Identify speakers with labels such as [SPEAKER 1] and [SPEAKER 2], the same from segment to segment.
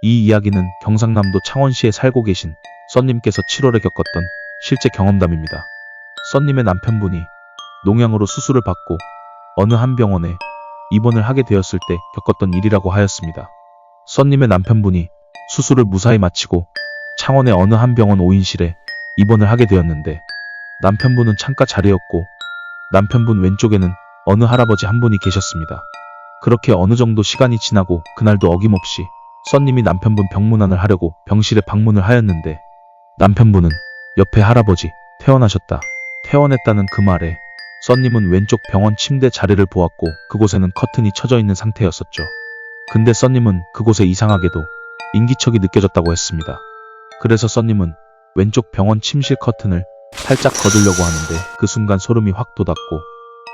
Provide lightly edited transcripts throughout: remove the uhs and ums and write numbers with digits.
[SPEAKER 1] 이 이야기는 경상남도 창원시에 살고 계신 썬님께서 7월에 겪었던 실제 경험담입니다. 썬님의 남편분이 농양으로 수술을 받고 어느 한 병원에 입원을 하게 되었을 때 겪었던 일이라고 하였습니다. 썬님의 남편분이 수술을 무사히 마치고 창원의 어느 한 병원 5인실에 입원을 하게 되었는데, 남편분은 창가 자리였고 남편분 왼쪽에는 어느 할아버지 한 분이 계셨습니다. 그렇게 어느 정도 시간이 지나고 그날도 어김없이 썬님이 남편분 병문안을 하려고 병실에 방문을 하였는데, 남편분은 옆에 할아버지 퇴원하셨다, 퇴원했다는 그 말에 썬님은 왼쪽 병원 침대 자리를 보았고 그곳에는 커튼이 쳐져 있는 상태였었죠. 근데 썬님은 그곳에 이상하게도 인기척이 느껴졌다고 했습니다. 그래서 썬님은 왼쪽 병원 침실 커튼을 살짝 거두려고 하는데 그 순간 소름이 확 돋았고,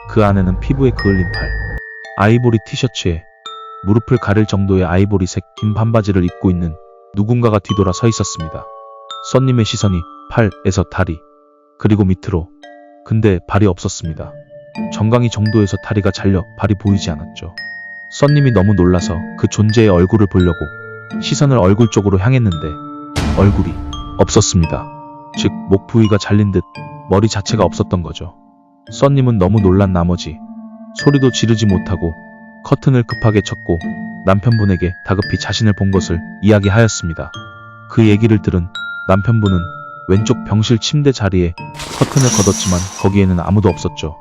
[SPEAKER 1] 그 안에는 피부에 그을린 팔, 아이보리 티셔츠에 무릎을 가릴 정도의 아이보리색 긴 반바지를 입고 있는 누군가가 뒤돌아 서 있었습니다. 썬님의 시선이 팔에서 다리, 그리고 밑으로. 근데 발이 없었습니다. 정강이 정도에서 다리가 잘려 발이 보이지 않았죠. 썬님이 너무 놀라서 그 존재의 얼굴을 보려고 시선을 얼굴 쪽으로 향했는데 얼굴이 없었습니다. 즉 목 부위가 잘린 듯 머리 자체가 없었던 거죠. 썬님은 너무 놀란 나머지 소리도 지르지 못하고 커튼을 급하게 쳤고 남편분에게 다급히 자신을 본 것을 이야기하였습니다. 그 얘기를 들은 남편분은 왼쪽 병실 침대 자리에 커튼을 걷었지만 거기에는 아무도 없었죠.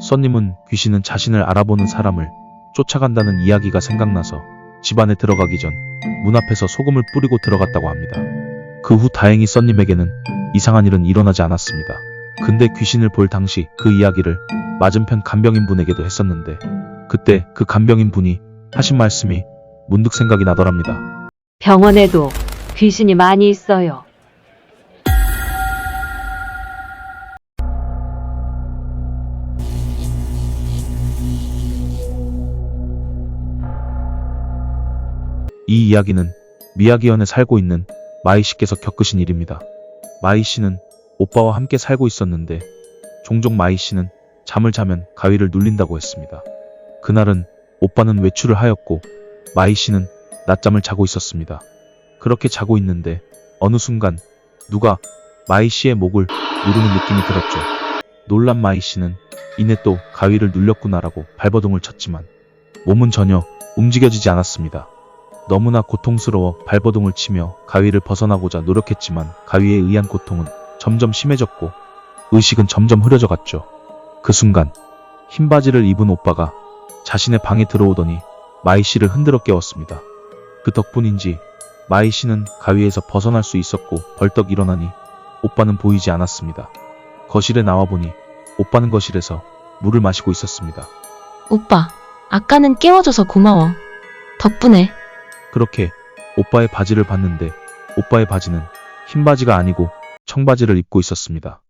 [SPEAKER 1] 썬님은 귀신은 자신을 알아보는 사람을 쫓아간다는 이야기가 생각나서 집 안에 들어가기 전 문 앞에서 소금을 뿌리고 들어갔다고 합니다. 그 후 다행히 썬님에게는 이상한 일은 일어나지 않았습니다. 근데 귀신을 볼 당시 그 이야기를 맞은편 간병인 분에게도 했었는데, 그때 그 간병인 분이 하신 말씀이 문득 생각이 나더랍니다.
[SPEAKER 2] 병원에도 귀신이 많이 있어요.
[SPEAKER 1] 이 이야기는 미야기현에 살고 있는 마이 씨께서 겪으신 일입니다. 마이 씨는 오빠와 함께 살고 있었는데 종종 마이 씨는 잠을 자면 가위를 눌린다고 했습니다. 그날은 오빠는 외출을 하였고 마이 씨는 낮잠을 자고 있었습니다. 그렇게 자고 있는데 어느 순간 누가 마이 씨의 목을 누르는 느낌이 들었죠. 놀란 마이 씨는 이내 또 가위를 눌렸구나라고 발버둥을 쳤지만 몸은 전혀 움직여지지 않았습니다. 너무나 고통스러워 발버둥을 치며 가위를 벗어나고자 노력했지만 가위에 의한 고통은 점점 심해졌고 의식은 점점 흐려져 갔죠. 그 순간 흰 바지를 입은 오빠가 자신의 방에 들어오더니 마이 씨를 흔들어 깨웠습니다. 그 덕분인지 마이 씨는 가위에서 벗어날 수 있었고 벌떡 일어나니 오빠는 보이지 않았습니다. 거실에 나와보니 오빠는 거실에서 물을 마시고 있었습니다.
[SPEAKER 3] 오빠, 아까는 깨워줘서 고마워. 덕분에.
[SPEAKER 1] 그렇게 오빠의 바지를 봤는데 오빠의 바지는 흰 바지가 아니고 청바지를 입고 있었습니다.